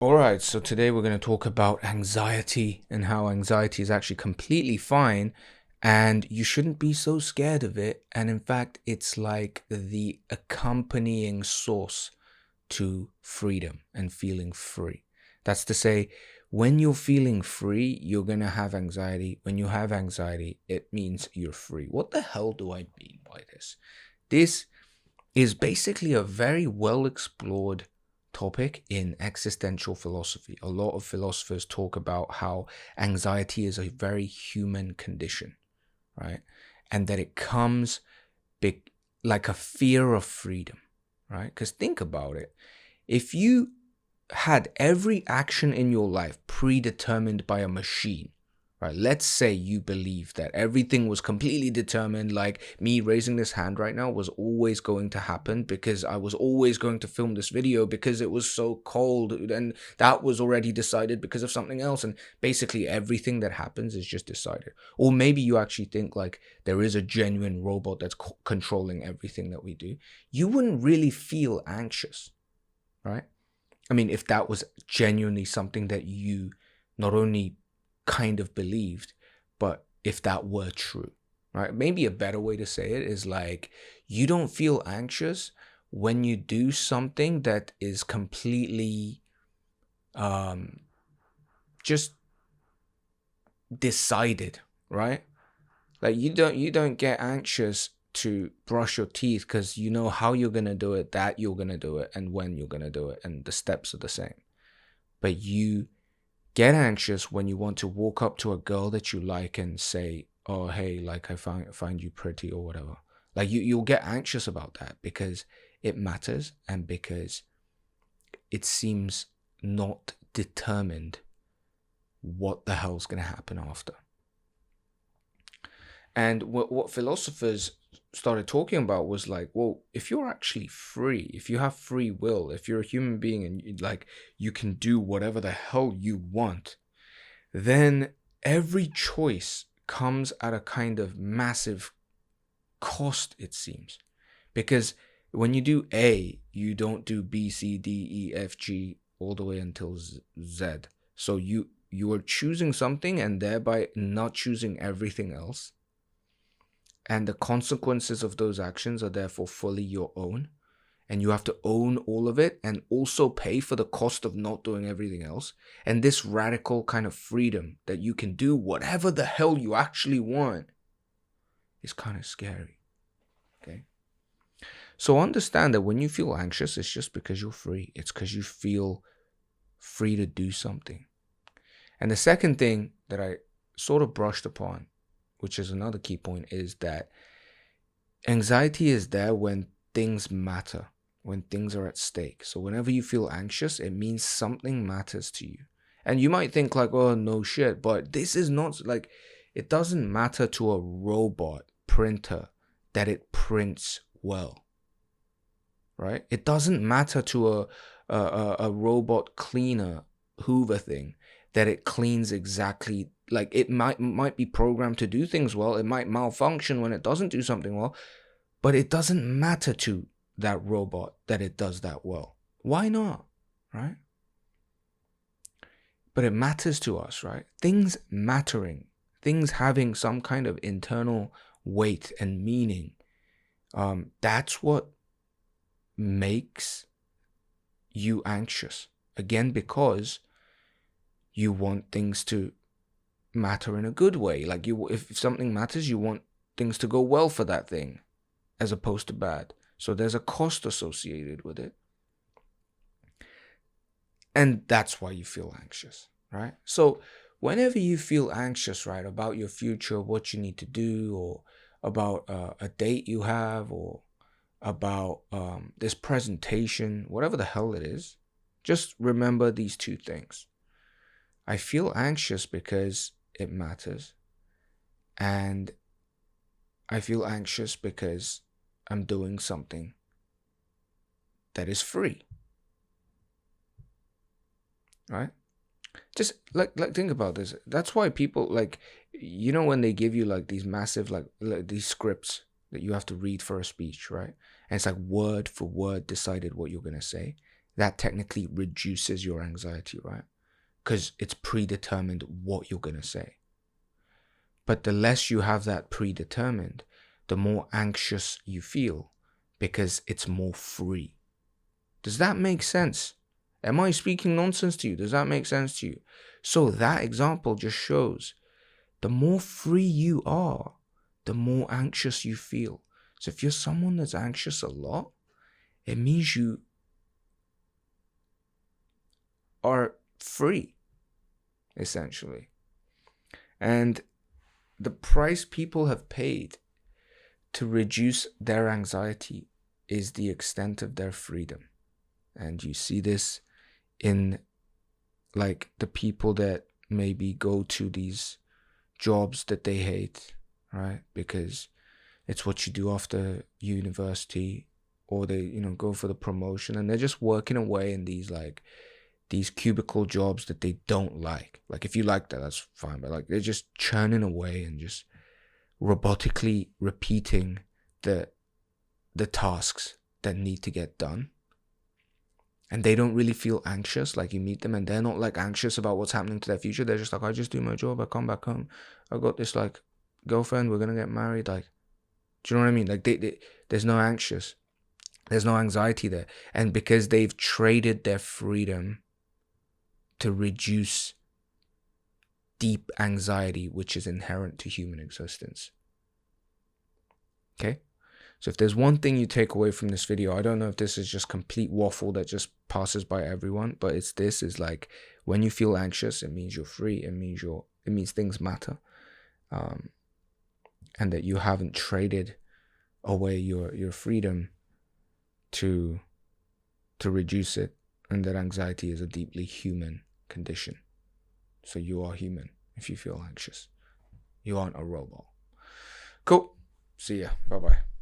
All right, so today we're going to talk about anxiety and how anxiety is actually completely fine and you shouldn't be so scared of it. And in fact, it's like the accompanying source to freedom and feeling free. That's to say, when you're feeling free, you're going to have anxiety. When you have anxiety, it means you're free. What the hell do I mean by this? This is basically a very well explored topic in existential philosophy. A lot of philosophers talk about how anxiety is a very human condition, right? And that it comes big, like a fear of freedom, right? Because think about it. If you had every action in your life predetermined by a machine, right? Let's say you believe that everything was completely determined, like me raising this hand right now was always going to happen because I was always going to film this video because it was so cold, and that was already decided because of something else. And basically everything that happens is just decided. Or maybe you actually think like there is a genuine robot that's controlling everything that we do. You wouldn't really feel anxious, right? I mean, if that was genuinely something that you not only kind of believed, but if that were true, right? Maybe a better way to say it is like you don't feel anxious when you do something that is completely um, just decided, right? Like you don't get anxious to brush your teeth because you know how you're gonna do it, that you're gonna do it, and when you're gonna do it, and the steps are the same. But you get anxious when you want to walk up to a girl that you like and say, "Oh, hey, like I find you pretty," or whatever. Like you'll get anxious about that because it matters and because it seems not determined what the hell's gonna happen after. And what philosophers started talking about was like, well, if you're actually free, if you have free will, if you're a human being and like you can do whatever the hell you want, then every choice comes at a kind of massive cost, it seems. Because when you do A, you don't do B, C, D, E, F, G all the way until Z. So you are choosing something and thereby not choosing everything else, and the consequences of those actions are therefore fully your own, and you have to own all of it and also pay for the cost of not doing everything else. And this radical kind of freedom that you can do whatever the hell you actually want is kind of scary. Okay, so understand that when you feel anxious, it's just because you're free. It's because you feel free to do something. And the second thing that I sort of brushed upon, which is another key point, is that anxiety is there when things matter, when things are at stake. So whenever you feel anxious, it means something matters to you. And you might think like, oh, no shit, but this is not like, it doesn't matter to a robot printer that it prints well, right? It doesn't matter to a robot cleaner Hoover thing that it cleans exactly, like it might be programmed to do things well. It might malfunction when it doesn't do something well, but it doesn't matter to that robot that it does that well. Why not? Right? But it matters to us, right? Things mattering, things having some kind of internal weight and meaning. That's what makes you anxious. Again, because you want things to matter in a good way. Like if something matters, you want things to go well for that thing, as opposed to bad. So there's a cost associated with it. And that's why you feel anxious, right? So whenever you feel anxious, right, about your future, what you need to do, or about a date you have, or about this presentation, whatever the hell it is, just remember these two things. I feel anxious because it matters. And I feel anxious because I'm doing something that is free. Right? Just like think about this. That's why people like, when they give you like these massive like these scripts that you have to read for a speech, right? And it's like word for word decided what you're gonna say. that technically reduces your anxiety, right? Because it's predetermined what you're going to say. But the less you have that predetermined, the more anxious you feel, because it's more free. Does that make sense? Am I speaking nonsense to you? Does that make sense to you? So that example just shows the more free you are, the more anxious you feel. So if you're someone that's anxious a lot, it means you are free, essentially. And the price people have paid to reduce their anxiety is the extent of their freedom. And you see this in like the people that maybe go to these jobs that they hate, right? Because it's what you do after university, or they, go for the promotion, and they're just working away in these cubicle jobs that they don't like. Like, if you like that, that's fine, but like they're just churning away and just robotically repeating the tasks that need to get done. And they don't really feel anxious. Like, you meet them and they're not like anxious about what's happening to their future. They're just like, I just do my job, I come back home, I got this like girlfriend, we're gonna get married. Like, do you know what I mean? Like, there's no anxiety there. And because they've traded their freedom to reduce deep anxiety, which is inherent to human existence. Okay? So if there's one thing you take away from this video, I don't know if this is just complete waffle that just passes by everyone, but it's this, is like, when you feel anxious, it means you're free. It means things matter. And that you haven't traded away your freedom to reduce it, and that anxiety is a deeply human condition. So you are human if you feel anxious. You aren't a robot. Cool. See ya. Bye-bye.